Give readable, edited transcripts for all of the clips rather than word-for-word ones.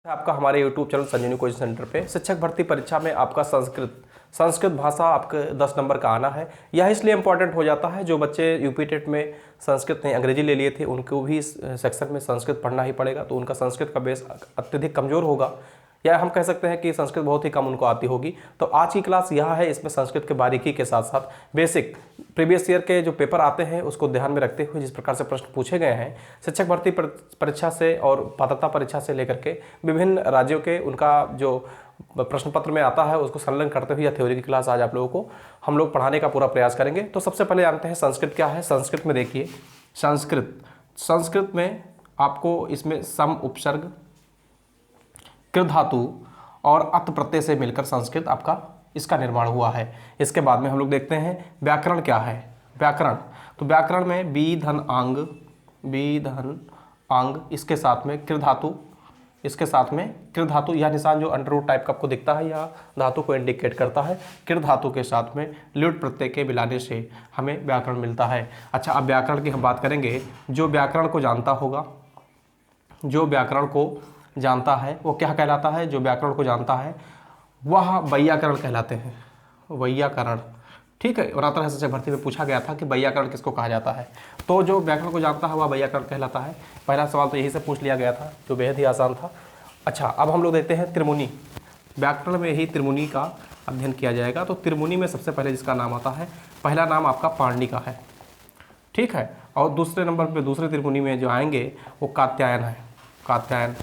आपका हमारे YouTube channel संजीवनी coaching centre पे शिक्षक भर्ती परीक्षा में आपका संस्कृत भाषा आपके 10 नंबर का आना है। यह इसलिए इम्पोर्टेंट हो जाता है, जो बच्चे यूपी टेट में संस्कृत नहीं अंग्रेजी ले लिए थे उनको भी इस सेक्शन में संस्कृत पढ़ना ही पड़ेगा, तो उनका संस्कृत का बेस अत्यधिक कमज़ोर होगा, या हम कह सकते हैं कि संस्कृत बहुत ही कम उनको आती होगी। तो आज की क्लास यह है, इसमें संस्कृत के बारीकी के साथ साथ बेसिक प्रीवियस ईयर के जो पेपर आते हैं उसको ध्यान में रखते हुए जिस प्रकार से प्रश्न पूछे गए हैं शिक्षक भर्ती परीक्षा से और पात्रता परीक्षा से लेकर के विभिन्न राज्यों के उनका जो प्रश्न पत्र में आता है उसको संलग्न करते हुए यह थ्योरी की क्लास आज आप लोगों को हम लोग पढ़ाने का पूरा प्रयास करेंगे। तो सबसे पहले जानते हैं संस्कृत क्या है। संस्कृत में देखिए, संस्कृत में आपको इसमें सम उपसर्ग कृ धातु और अत प्रत्यय से मिलकर संस्कृत आपका इसका निर्माण हुआ है। इसके बाद में हम लोग देखते हैं व्याकरण क्या है। व्याकरण, तो व्याकरण में बी धन आंग इसके साथ में कृ धातु, इसके साथ में कृ धातु, यह निशान जो अंडर रूट टाइप का आपको दिखता है यह धातु को इंडिकेट करता है। कृ धातु के साथ में ल्युट प्रत्यय के मिलाने से हमें व्याकरण मिलता है। अच्छा, अब व्याकरण की हम बात करेंगे। जो व्याकरण को जानता होगा, जो व्याकरण को जानता है वो क्या कहलाता है? जो व्याकरण को जानता है वह वैयाकरण कहलाते हैं। वैयाकरण, ठीक है। और आता है शिक्षक भर्ती में पूछा गया था कि वैयाकरण किसको कहा जाता है, तो जो व्याकरण को जानता है वह वैयाकरण कहलाता है। पहला सवाल तो यही से पूछ लिया गया था जो बेहद ही आसान था। अच्छा, अब हम लोग देखते हैं त्रिमुनि। व्याकरण में ही त्रिमुनि का अध्ययन किया जाएगा। तो त्रिमुनि में सबसे पहले जिसका नाम आता है, पहला नाम आपका पाणिनि का है, ठीक है। और दूसरे नंबर पर दूसरे त्रिमुनि में जो आएंगे वो कात्यायन है, कात्यायन।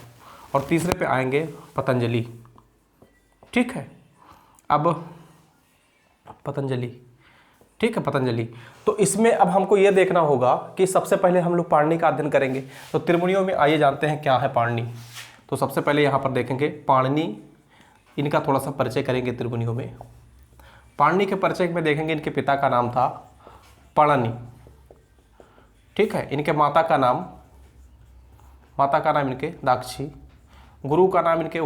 और तीसरे पे आएंगे पतंजलि, ठीक है। अब पतंजलि, ठीक है, पतंजलि। तो इसमें अब हमको ये देखना होगा कि सबसे पहले हम लोग पाणिनि का अध्ययन करेंगे। तो त्रिमुनियों में आइए जानते हैं क्या है पाणिनि। तो सबसे पहले यहाँ पर देखेंगे पाणिनि, इनका थोड़ा सा परिचय करेंगे त्रिमुनियों में। पाणिनि के परिचय में देखेंगे इनके पिता का नाम था पणनि, ठीक है। इनके माता का नाम इनके दाक्षी। गुरु का नाम इनके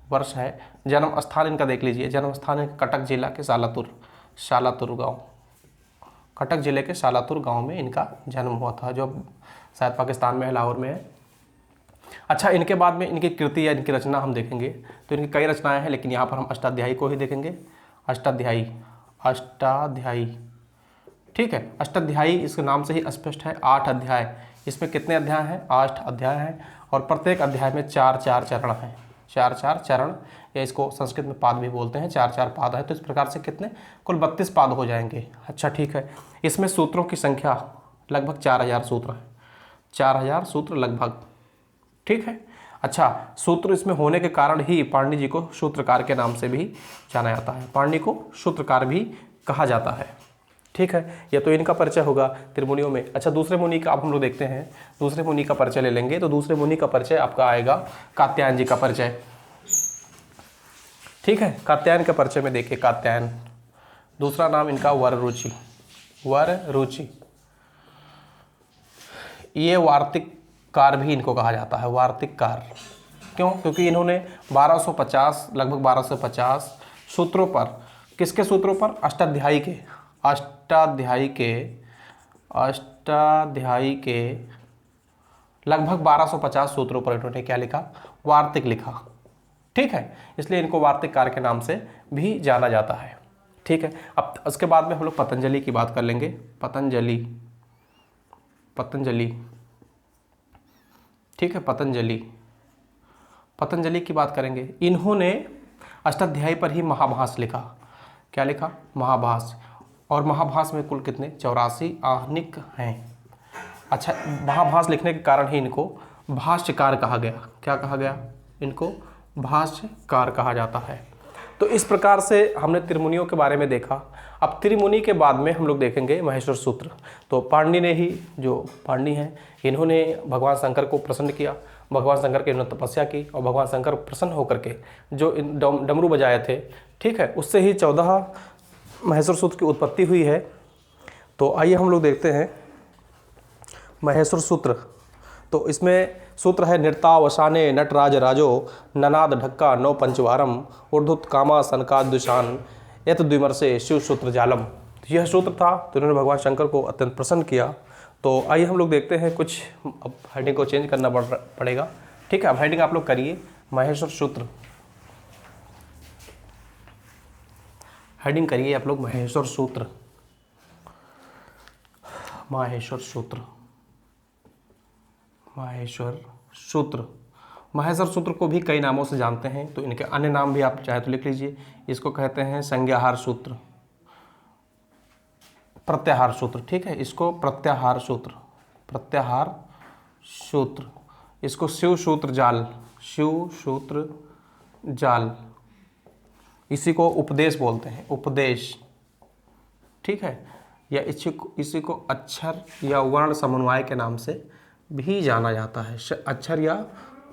वर्ष है। जन्म स्थान इनका देख लीजिए, जन्म स्थान है कटक जिला के शालातुर गांव, कटक जिले के शालातुर गांव में इनका जन्म हुआ था, जो शायद पाकिस्तान में है, लाहौर में है। अच्छा, इनके बाद में इनकी कृति या इनकी रचना हम देखेंगे तो इनकी कई रचनाएं हैं, लेकिन यहाँ पर हम अष्टाध्यायी को ही देखेंगे। अष्टाध्यायी, ठीक है। अष्टाध्यायी इसके नाम से ही स्पष्ट है। 8 अध्याय, इसमें कितने अध्याय हैं? 8 अध्याय हैं। और प्रत्येक अध्याय में 4-4 चरण हैं, 4-4 चरण, या इसको संस्कृत में पाद भी बोलते हैं। 4-4 पाद है, तो इस प्रकार से कितने कुल 32 पाद हो जाएंगे। अच्छा, ठीक है। इसमें सूत्रों की संख्या लगभग 4000 सूत्र है, 4000 सूत्र लगभग, ठीक है। अच्छा, सूत्र इसमें होने के कारण ही पाणिनि जी को सूत्रकार के नाम से भी जाना जाता है, पाणिनि को सूत्रकार भी कहा जाता है, ठीक है। यह तो इनका परिचय होगा त्रिमुनियों में। अच्छा, दूसरे मुनि का अब हम लोग देखते हैं, दूसरे मुनि का परिचय ले लेंगे। तो दूसरे मुनि का परिचय आपका आएगा कात्यायन जी का परिचय, ठीक है। कात्यायन के परिचय में देखिए, कात्यायन, दूसरा नाम इनका वररुचि। ये वार्तिककार भी इनको कहा जाता है, वार्तिककार। क्यों? क्योंकि इन्होंने 1250 लगभग 1250 सूत्रों पर, किसके सूत्रों पर? अष्टाध्यायी के लगभग 1250 सूत्रों पर इन्होंने क्या लिखा? वार्तिक लिखा, ठीक है। इसलिए इनको वार्तिककार के नाम से भी जाना जाता है, ठीक है। अब उसके बाद में हम लोग पतंजलि की बात कर लेंगे। पतंजलि, ठीक है। पतंजलि की बात करेंगे। इन्होंने अष्टाध्यायी पर ही महाभाष्य लिखा। क्या लिखा? महाभाष्य। और महाभाष्य में कुल कितने? 84 आहनिक हैं। अच्छा, महाभाष्य लिखने के कारण ही इनको भाष्यकार कहा गया। क्या कहा गया? इनको भाष्यकार कहा जाता है। तो इस प्रकार से हमने त्रिमुनियों के बारे में देखा। अब त्रिमुनि के बाद में हम लोग देखेंगे महेश्वर सूत्र। तो पाणिनि ने ही, जो पाणिनि हैं, इन्होंने भगवान शंकर को प्रसन्न किया, भगवान शंकर की उन्होंने तपस्या की, और भगवान शंकर प्रसन्न होकर के जो डमरू बजाए थे, ठीक है, उससे ही 14 महेश्वर सूत्र की उत्पत्ति हुई है। तो आइए हम लोग देखते हैं महेश्वर सूत्र। तो इसमें सूत्र है नृतावसाने नटराज राजो ननाद ढक्का नौ पंचवारम ऊर्धुत कामा सनकादुषान यत द्विमर्षे शिव सूत्र जालम। यह सूत्र था, तो इन्होंने भगवान शंकर को अत्यंत प्रसन्न किया। तो आइए हम लोग देखते हैं कुछ, अब हेडिंग को चेंज करना पड़ेगा। ठीक है, अब हेडिंग आप लोग करिए महेश्वर सूत्र, हेडिंग करिए आप लोग महेश्वर सूत्र, माहेश्वर सूत्र, माहेश्वर सूत्र। माहेश्वर सूत्र को भी कई नामों से जानते हैं, तो इनके अन्य नाम भी आप चाहे तो लिख लीजिए। इसको कहते हैं संज्ञाहार सूत्र, प्रत्याहार सूत्र। ठीक है, इसको प्रत्याहार सूत्र, प्रत्याहार सूत्र। इसको शिव सूत्र जाल, शिव सूत्र जाल। इसी को उपदेश बोलते हैं, उपदेश। ठीक है, या इसी को अक्षर या वर्ण समन्वय के नाम से भी जाना जाता है। अक्षर या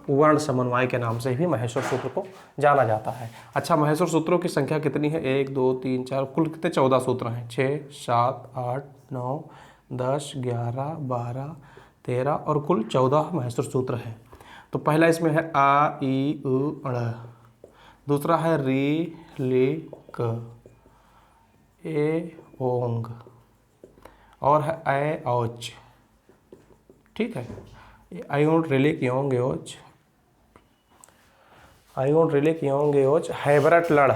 वर्ण समन्वय के नाम से भी महेश्वर सूत्र को जाना जाता है। अच्छा, महेश्वर सूत्रों की संख्या कितनी है? 1 2 3 4, कुल कितने? 14 सूत्र हैं। 6 7 8 9 10 11 12 13 और कुल 14 महेश्वर सूत्र हैं। तो पहला इसमें है आ ई उ अ, दूसरा है री ली क, ए ओंग, और है ऐ औच। ठीक है, आयोन रिलिक योंग योच, आयोन रिलिक योंग योच, हैवरट लड़,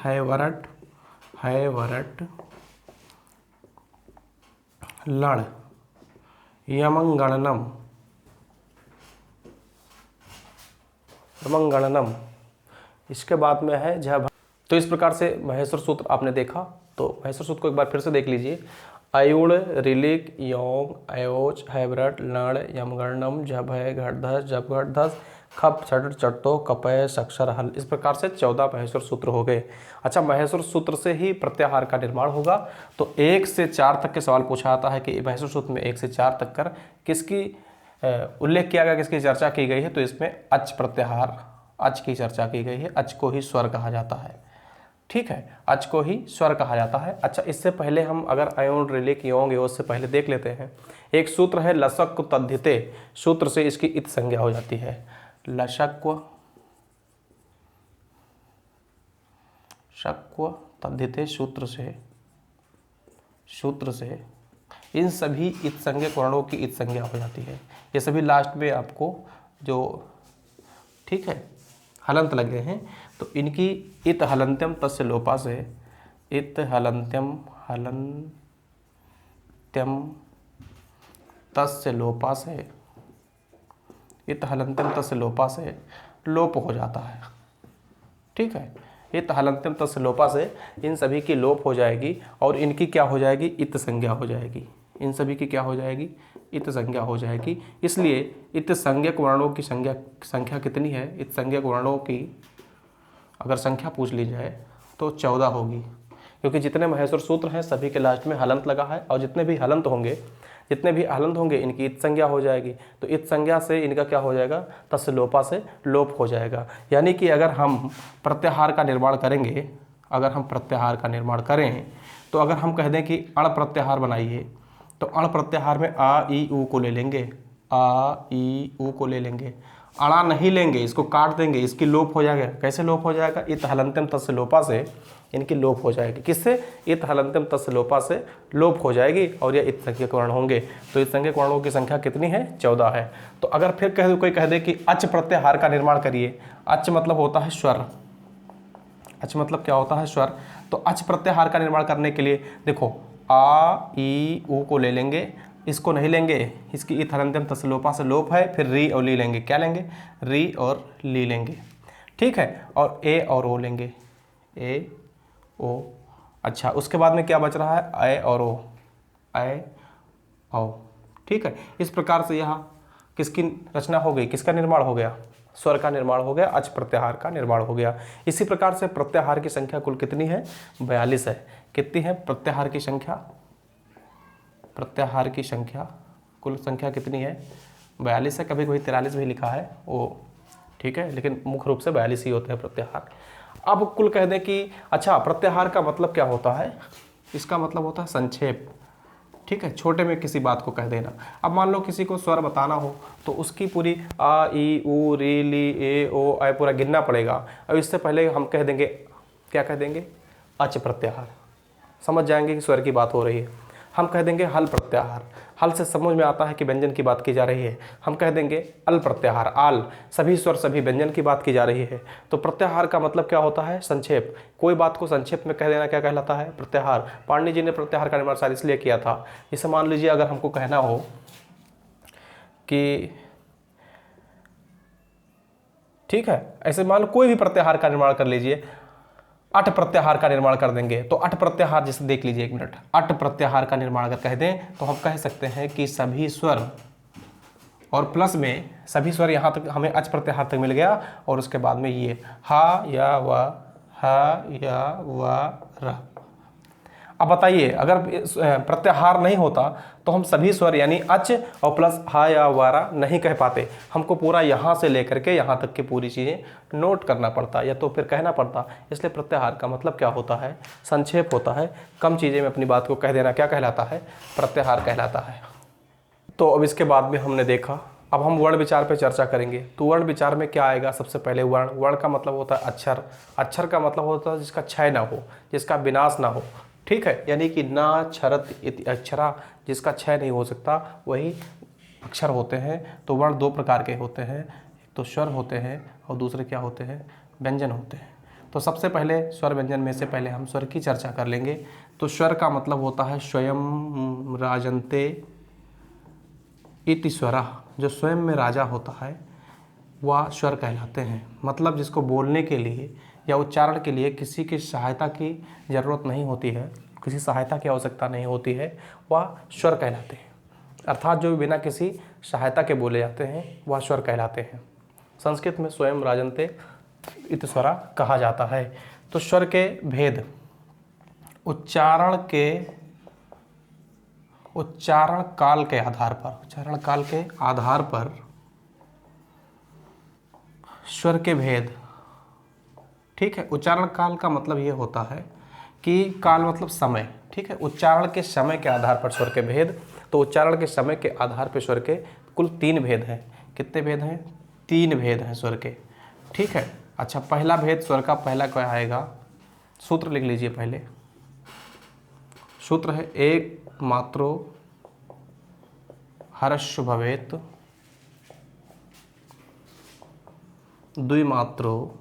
हैवरट, हैवरट लड़, यमंगणनम, यमंगणनम। इसके बाद में है जब। तो इस प्रकार से महेश्वर सूत्र आपने देखा। तो महेश्वर सूत्र को एक बार फिर से देख लीजिए। अयुण रिलिक योंग अयोच हैवरट लड़ यमगणनम जब है घटधस जब घटधस खप छट चट्टो कपय सक्षर हल। इस प्रकार से 14 महेश्वर सूत्र हो गए। अच्छा, महेश्वर सूत्र से ही प्रत्याहार का निर्माण होगा। तो 1 से 4 तक के सवाल पूछा आता है कि महेश्वर सूत्र में 1 से 4 तक कर किसकी उल्लेख किया गया, किसकी चर्चा की गई है? तो इसमें अच प्रत्याहार, अच की चर्चा की गई है। अच को ही स्वर कहा जाता है। ठीक है, अच को ही स्वर कहा जाता है। अच्छा, इससे पहले हम अगर अयोन रिलिक योंग योज से पहले देख लेते हैं। एक सूत्र है लसक्व तद्धिते, सूत्र से इसकी इत संज्ञा हो जाती है। लसक्व, शक्व तद्धिते सूत्र से, सूत्र से इन सभी इत संज्ञक वर्णों की इत संज्ञा हो जाती है। ये सभी लास्ट में आपको जो, ठीक है, हलंत लगे हैं, तो इनकी इत हलंत्यम तस्य लोपा से, इत हलंत्यम, हलंत्यम तस्य लोपा से, इत हलंत्यम तस्य लोपा से लोप हो जाता है। ठीक है, इत हलंत्यम तस्य लोपा से इन सभी की लोप हो जाएगी और इनकी क्या हो जाएगी? इत संज्ञा हो जाएगी। इन सभी की क्या हो जाएगी? इत संज्ञा हो जाएगी। इसलिए इत संज्ञक वर्णों की संख्या कितनी है? इत संज्ञक वर्णों की अगर संख्या पूछ ली जाए तो 14 होगी, क्योंकि जितने महेश्वर सूत्र हैं सभी के लास्ट में हलंत लगा है और जितने भी हलंत होंगे इनकी इत संज्ञा हो जाएगी। तो इत संज्ञा से इनका क्या हो जाएगा? तस्य लोपा से लोप हो जाएगा। यानी कि अगर हम प्रत्याहार का निर्माण करेंगे, अगर हम प्रत्याहार का निर्माण करें तो अगर हम कह दें कि अण प्रत्याहार बनाइए, तो अण प्रत्याहार में आ ई उ को ले लेंगे, आ ई उ को ले लेंगे, अड़ा नहीं लेंगे, इसको काट देंगे, इसकी लोप हो जाएगा। कैसे लोप हो जाएगा? इत हलंत्यम तस्य लोपा से इनकी लोप हो जाएगी। किससे? इत हलंत्यम तस्य लोपा से लोप हो जाएगी और ये इत संज्ञक वर्ण होंगे। तो इत संज्ञक वर्णों की संख्या कितनी है? 14 है। तो अगर फिर कोई कह दे कि अच प्रत्याहार का निर्माण करिए, अच मतलब होता है स्वर, अच मतलब क्या होता है? स्वर। तो अच प्रत्याहार का निर्माण करने के लिए देखो, आ ई उ को ले लेंगे, इसको नहीं लेंगे, इसकी इत हलंत्यम तस्य लोपा से लोप है, फिर री और ली लेंगे। क्या लेंगे? री और ली लेंगे। ठीक है, और ए और ओ लेंगे, ए ओ। अच्छा, उसके बाद में क्या बच रहा है? ए और ओ, ए ओ। ठीक है, इस प्रकार से यहाँ किसकी रचना हो गई? किसका निर्माण हो गया? स्वर का निर्माण हो गया, अच प्रत्याहार का निर्माण हो गया। इसी प्रकार से प्रत्याहार की संख्या कुल कितनी है? 42 है। कितनी है प्रत्याहार की संख्या? प्रत्याहार की संख्या, कुल संख्या कितनी है? 42 है। कभी कोई 43 भी लिखा है वो, ठीक है, लेकिन मुख्य रूप से 42 ही होते हैं प्रत्याहार। अब कुल कह दें कि अच्छा, प्रत्याहार का मतलब क्या होता है? इसका मतलब होता है संक्षेप। ठीक है, छोटे में किसी बात को कह देना। अब मान लो किसी को स्वर बताना हो तो उसकी पूरी आ ई उ री ली ए ओ ऐ पूरा गिनना पड़ेगा। अब इससे पहले हम कह देंगे, क्या कह देंगे? अच प्रत्याहार। समझ जाएंगे कि स्वर की बात हो रही है। हम कह देंगे हल प्रत्याहार, हल से समझ में आता है कि व्यंजन की बात की जा रही है। हम कह देंगे अल प्रत्याहार, आल सभी स्वर सभी व्यंजन की बात की जा रही है। तो प्रत्याहार का मतलब क्या होता है? संक्षेप। कोई बात को संक्षेप में कह देना क्या कहलाता है? प्रत्याहार। पाणिनि जी ने प्रत्याहार का निर्माण शायद इसलिए किया था, जैसे मान लीजिए अगर हमको कहना हो कि ठीक है, ऐसे मान लो कोई भी प्रत्याहार का निर्माण कर लीजिए, अट प्रत्याहार का निर्माण कर देंगे। तो अट प्रत्याहार जैसे देख लीजिए, एक मिनट, अट प्रत्याहार का निर्माण अगर कह दें तो हम कह सकते हैं कि सभी स्वर और प्लस में सभी स्वर यहाँ तक हमें अच प्रत्याहार तक मिल गया, और उसके बाद में ये हा या व, हा या व र। अब बताइए अगर प्रत्याहार नहीं होता तो हम सभी स्वर यानी अच और प्लस हा या वारा नहीं कह पाते। हमको पूरा यहाँ से लेकर के यहाँ तक की पूरी चीज़ें नोट करना पड़ता या तो फिर कहना पड़ता। इसलिए प्रत्याहार का मतलब क्या होता है? संक्षेप होता है। कम चीज़ें में अपनी बात को कह देना क्या कहलाता है? प्रत्याहार कहलाता है। तो अब इसके बाद में हमने देखा, अब हम वर्ण विचार पे चर्चा करेंगे। तो वर्ण विचार में क्या आएगा? सबसे पहले वर्ण। वर्ण का मतलब होता है अक्षर। अक्षर का मतलब होता है जिसका क्षय ना हो, जिसका विनाश ना हो, ठीक है, यानी कि ना क्षरत इति अक्षरा, जिसका क्षय नहीं हो सकता वही अक्षर होते हैं। तो वर्ण दो प्रकार के होते हैं, एक तो स्वर होते हैं और दूसरे क्या होते हैं? व्यंजन होते हैं। तो सबसे पहले स्वर व्यंजन में से पहले हम स्वर की चर्चा कर लेंगे। तो स्वर का मतलब होता है स्वयं राजन्ते इति स्वरः, जो स्वयं में राजा होता है वह स्वर कहलाते हैं। मतलब जिसको बोलने के लिए या उच्चारण के लिए किसी की सहायता की ज़रूरत नहीं होती है, किसी सहायता की आवश्यकता नहीं होती है, वह स्वर कहलाते हैं। अर्थात जो बिना किसी सहायता के बोले जाते हैं वह स्वर कहलाते हैं। संस्कृत में स्वयं राजन्ते इति स्वरा कहा जाता है। तो स्वर के भेद उच्चारण काल के आधार पर स्वर के भेद, ठीक है। उच्चारण काल का मतलब ये होता है कि काल मतलब समय, ठीक है। उच्चारण के समय के आधार पर स्वर के भेद। तो उच्चारण के समय के आधार पर स्वर के कुल 3 भेद हैं। कितने भेद हैं? 3 भेद हैं स्वर के, ठीक है। अच्छा, पहला भेद स्वर का पहला क्या आएगा? सूत्र लिख लीजिए पहले। सूत्र है एक मात्रो हर्ष भवेत, द्विमात्रो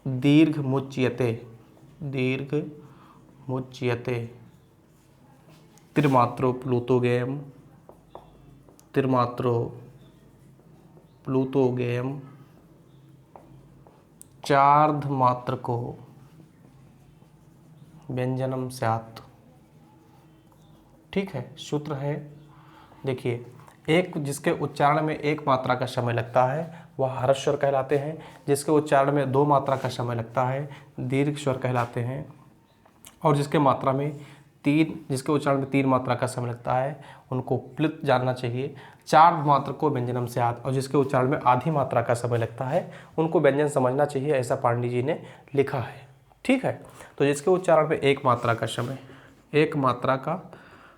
दीर्घ मुच्यते, त्रिमात्रो प्लूतोगेयम, चार्धमात्रको व्यंजनम स्यात्, ठीक है। सूत्र है, देखिए, एक जिसके उच्चारण में 1 मात्रा का समय लगता है वह हर्ष स्वर कहलाते हैं। जिसके उच्चारण में 2 मात्रा का समय लगता है दीर्घ स्वर कहलाते हैं। और जिसके उच्चारण में 3 मात्रा का समय लगता है उनको प्लुत जानना चाहिए। 4 मात्र को व्यंजनम स्यात्, और जिसके उच्चारण में आधी मात्रा का समय लगता है उनको व्यंजन समझना चाहिए, ऐसा पाणिनि जी ने लिखा है, ठीक है। तो जिसके उच्चारण में 1 मात्रा का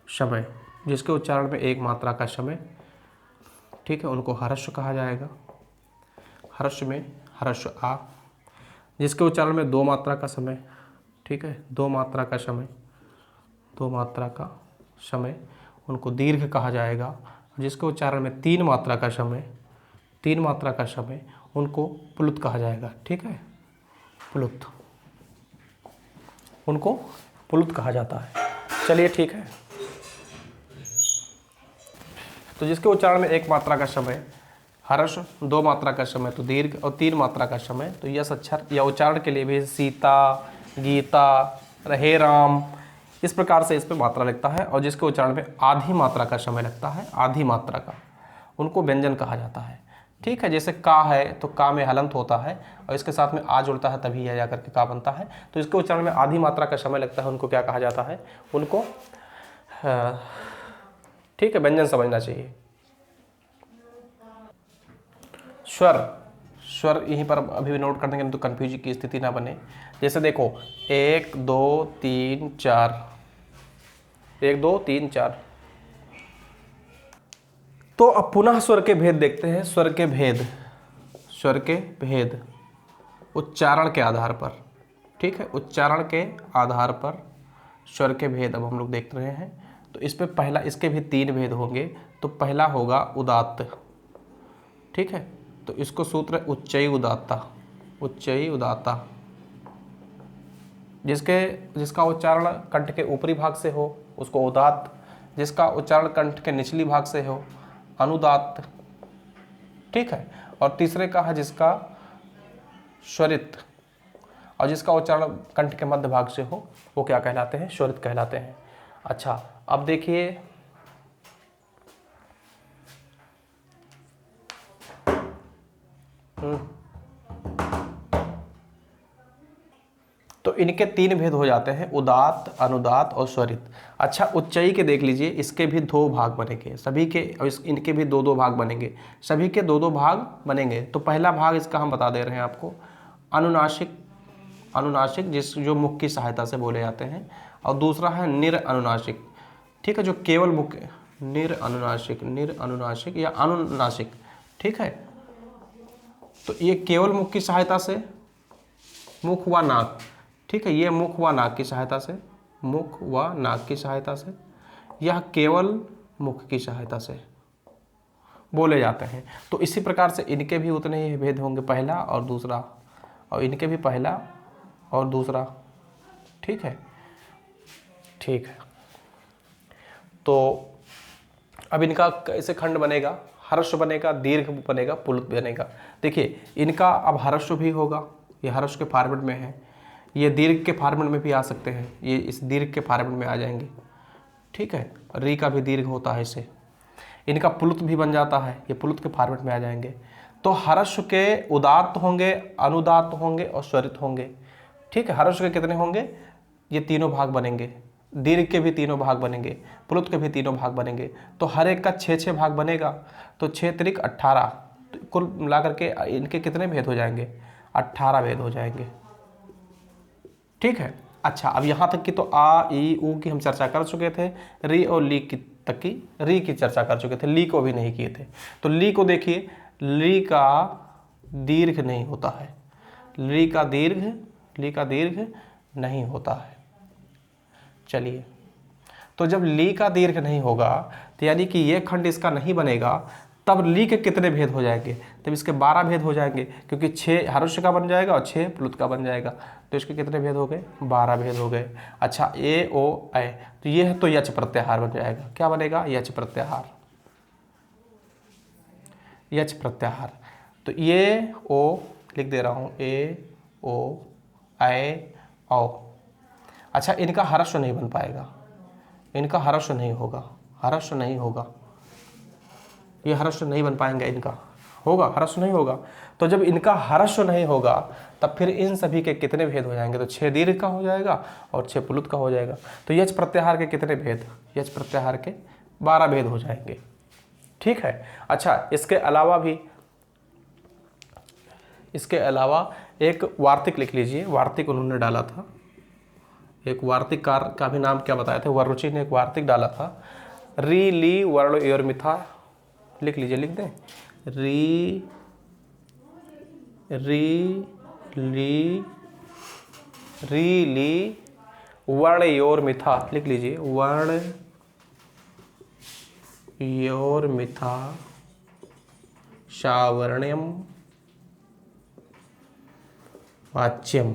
समय, जिसके उच्चारण में 1 मात्रा का समय, ठीक है, उनको हर्ष कहा जाएगा। हर्ष में हर्ष आ। जिसके उच्चारण में 2 मात्रा का समय, ठीक है, 2 मात्रा का समय उनको दीर्घ कहा जाएगा। जिसके उच्चारण में 3 मात्रा का समय उनको प्लुत कहा जाएगा, ठीक है। उनको प्लुत कहा जाता है। चलिए, ठीक है। तो जिसके उच्चारण में 1 मात्रा का समय हर्ष, 2 मात्रा का समय तो दीर्घ, और 3 मात्रा का समय तो यस अक्षर, या उच्चारण के लिए भी सीता, गीता, हे राम, इस प्रकार से इस पर मात्रा लगता है। और जिसके उच्चारण में आधी मात्रा का समय लगता है, आधी मात्रा का, उनको व्यंजन कहा जाता है, ठीक है। जैसे का है तो का में हलंत होता है और इसके साथ में आ जुड़ता है तभी यह जाकर के का बनता है। तो इसके उच्चारण में आधी मात्रा का समय लगता है, उनको क्या कहा जाता है? उनको, ठीक है, व्यंजन समझना चाहिए। स्वर यहीं पर अभी भी नोट कर देंगे तो कंफ्यूजन की स्थिति ना बने। जैसे देखो 1 2 3 4, 1 2 3 4। तो अब पुनः स्वर के भेद देखते हैं। स्वर के भेद उच्चारण के आधार पर, ठीक है, उच्चारण के आधार पर स्वर के भेद अब हम लोग देख रहे हैं। तो इस पे पहला, इसके भी 3 भेद होंगे। तो पहला होगा उदात्त, ठीक है। तो इसको सूत्र उच्चई उदात्ता, उच्चई उदात्ता, जिसका उच्चारण कंठ के ऊपरी भाग से हो उसको उदात्त, जिसका उच्चारण कंठ के निचली भाग से हो अनुदात्त, ठीक है। और तीसरे का है जिसका स्वरित, और जिसका उच्चारण कंठ के मध्य भाग से हो वो क्या कहलाते हैं? स्वरित कहलाते हैं। अच्छा, अब देखिए तो इनके 3 भेद हो जाते हैं, उदात्त, अनुदात्त और स्वरित। अच्छा, उच्चई के देख लीजिए, इसके भी 2 भाग बनेंगे सभी के, और इनके भी 2-2 भाग बनेंगे, सभी के 2-2 भाग बनेंगे। तो पहला भाग इसका हम बता दे रहे हैं आपको, अनुनासिक, अनुनासिक जो मुख की सहायता से बोले जाते हैं, और दूसरा है निरअनुनासिक, ठीक है, जो केवल मुख, निरअनुनासिक, निरअनुनासिक या अनुनासिक, ठीक है। तो ये केवल मुख की सहायता से, मुख व नाक, ठीक है, ये मुख व नाक की सहायता से, मुख व नाक की सहायता से, यह केवल मुख की सहायता से बोले जाते हैं। तो इसी प्रकार से इनके भी उतने ही भेद होंगे, पहला और दूसरा, और इनके भी पहला और दूसरा, ठीक है, ठीक है। तो अब इनका कैसे खंड बनेगा? हर्ष बनेगा, दीर्घ बनेगा, पुलुत बनेगा। देखिए इनका अब हर्ष भी होगा, ये हर्ष के फॉर्मेट में है, ये दीर्घ के फॉर्मेट में भी आ सकते हैं, ये इस दीर्घ के फॉर्मेट में आ जाएंगे, ठीक है। री का भी दीर्घ होता है इसे। इनका पुलुत भी बन जाता है, ये पुलुत के फॉर्मेट में आ जाएंगे। तो हर्ष के उदात्त होंगे, अनुदात्त होंगे और स्वरित होंगे, ठीक है। हर्ष के कितने होंगे? ये तीनों भाग बनेंगे, दीर्घ के भी तीनों भाग बनेंगे, पुलुत के भी तीनों भाग बनेंगे। तो हर एक का 6-6 भाग बनेगा, तो 6 त्रिक 18, तो कुल मिलाकर के इनके कितने भेद हो जाएंगे? 18 भेद हो जाएंगे, ठीक है। अच्छा, अब यहाँ तक की तो आ ई ऊ की हम चर्चा कर चुके थे, री और ली की तक की री की चर्चा कर चुके थे, ली को भी नहीं किए थे। तो ली को देखिए, ली का दीर्घ नहीं होता है, ली का दीर्घ नहीं होता है। चलिए, तो जब ली का दीर्घ नहीं होगा तो यानी कि ये खंड इसका नहीं बनेगा, तब ली के कितने भेद हो जाएंगे? तब इसके 12 भेद हो जाएंगे, क्योंकि 6 हर्ष का बन जाएगा और 6 प्लुत का बन जाएगा। तो इसके कितने भेद हो गए? 12 भेद हो गए। अच्छा, ए ओ ऐ, तो ये है तो यच प्रत्याहार बन जाएगा। क्या बनेगा? यच प्रत्याहार, यच प्रत्याहार। तो ये ओ लिख दे रहा हूँ, ए ओ ऐ औ। अच्छा, इनका हर्ष नहीं बन पाएगा, इनका हर्ष नहीं होगा, हर्ष नहीं होगा, ये हर्ष नहीं बन पाएंगे, इनका होगा हर्ष नहीं होगा। तो जब इनका हर्ष नहीं होगा तब फिर इन सभी के कितने भेद हो जाएंगे? तो 6 दीर्घ का हो जाएगा और 6 पुलुत का हो जाएगा। तो यच प्रत्याहार के कितने भेद? यच प्रत्याहार के 12 भेद हो जाएंगे, ठीक है। अच्छा, इसके अलावा एक वार्तिक लिख लीजिए, वार्तिक उन्होंने डाला था, एक वार्तिककार का भी नाम क्या बताए थे? वररुचि ने एक वार्तिक डाला था। री ली वर्ण एवं मिथा, लिख लीजिए, लिख दें, री ली वर्ण योर मिथा, लिख लीजिए, वर्ण योर मिथा सावर्ण्यम वाच्यम,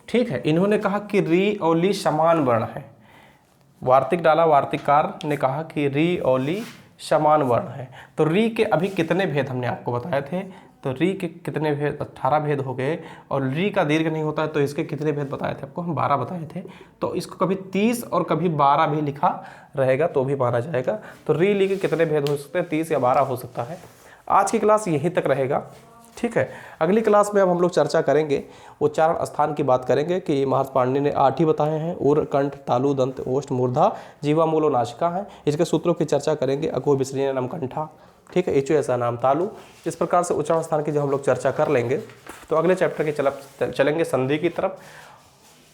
ठीक है। इन्होंने कहा कि री और ली समान वर्ण है, वार्तिक डाला, वार्तिककार ने कहा कि री और ली समान वर्ण है। तो री के अभी कितने भेद हमने आपको बताए थे? तो री के कितने भेद? 18 भेद हो गए। और री का दीर्घ नहीं होता है तो इसके कितने भेद बताए थे आपको? हम 12 बताए थे। तो इसको कभी 30 और कभी 12 भी लिखा रहेगा तो भी माना जाएगा। तो री ली के कितने भेद हो सकते हैं? 30 या 12 हो सकता है। आज की क्लास यहीं तक रहेगा, ठीक है। अगली क्लास में अब हम लोग चर्चा करेंगे, उच्चारण स्थान की बात करेंगे कि महर्षि पाणिनि ने 8 ही बताए हैं, उर, कंठ, तालु, दंत, ओष्ठ, मूर्धा, जीवा, मूल और नासिका हैं। इसके सूत्रों की चर्चा करेंगे। अको विसर्जन नाम कंठा, ठीक है, इचु ऐसा नाम तालु। इस प्रकार से उच्चारण स्थान की जब हम लोग चर्चा कर लेंगे तो अगले चैप्टर के चलेंगे संधि की तरफ।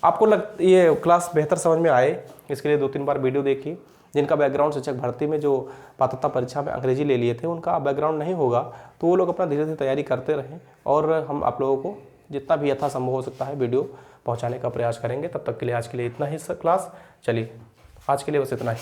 आपको ये क्लास बेहतर समझ में आए इसके लिए 2-3 बार वीडियो देखिए। जिनका बैकग्राउंड शिक्षक भर्ती में जो पात्रता परीक्षा में अंग्रेजी ले लिए थे उनका बैकग्राउंड नहीं होगा तो वो लोग अपना धीरे धीरे तैयारी करते रहें, और हम आप लोगों को जितना भी यथासंभव हो सकता है वीडियो पहुंचाने का प्रयास करेंगे। तब तक के लिए आज के लिए इतना ही क्लास। चलिए आज के लिए बस इतना ही।